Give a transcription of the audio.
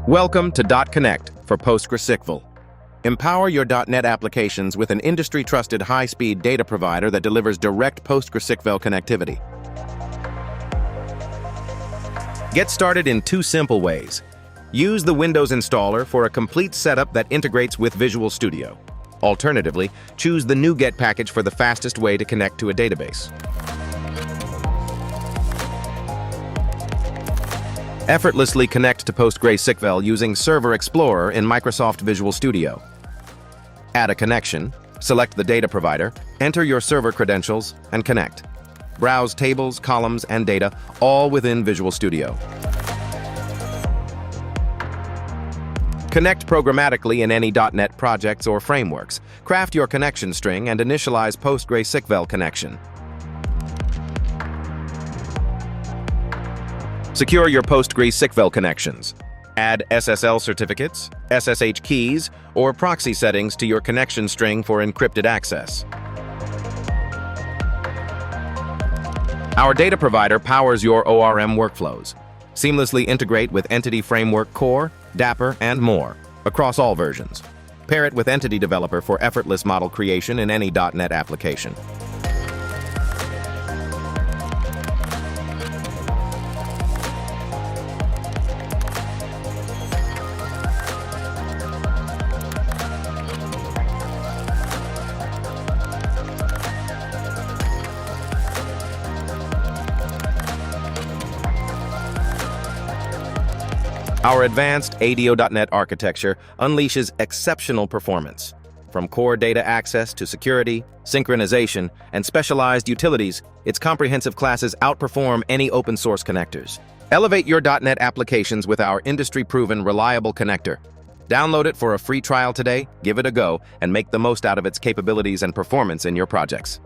Welcome to dotConnect for PostgreSQL. Empower your .NET applications with an industry-trusted high-speed data provider that delivers direct PostgreSQL connectivity. Get started in 2 simple ways. Use the Windows installer for a complete setup that integrates with Visual Studio. Alternatively, choose the NuGet package for the fastest way to connect to a database. Effortlessly connect to PostgreSQL using Server Explorer in Microsoft Visual Studio. Add a connection, select the data provider, enter your server credentials, and connect. Browse tables, columns, and data, all within Visual Studio. Connect programmatically in any .NET projects or frameworks. Craft your connection string and initialize PostgreSqlConnection. Secure your PostgreSqL connections. Add SSL certificates, SSH keys, or proxy settings to your connection string for encrypted access. Our data provider powers your ORM workflows. Seamlessly integrate with Entity Framework Core, Dapper, and more, across all versions. Pair it with Entity Developer for effortless model creation in any .NET application. Our advanced ADO.NET architecture unleashes exceptional performance. From core data access to security, synchronization, and specialized utilities, its comprehensive classes outperform any open-source connectors. Elevate your .NET applications with our industry-proven reliable connector. Download it for a free trial today, give it a go, and make the most out of its capabilities and performance in your projects.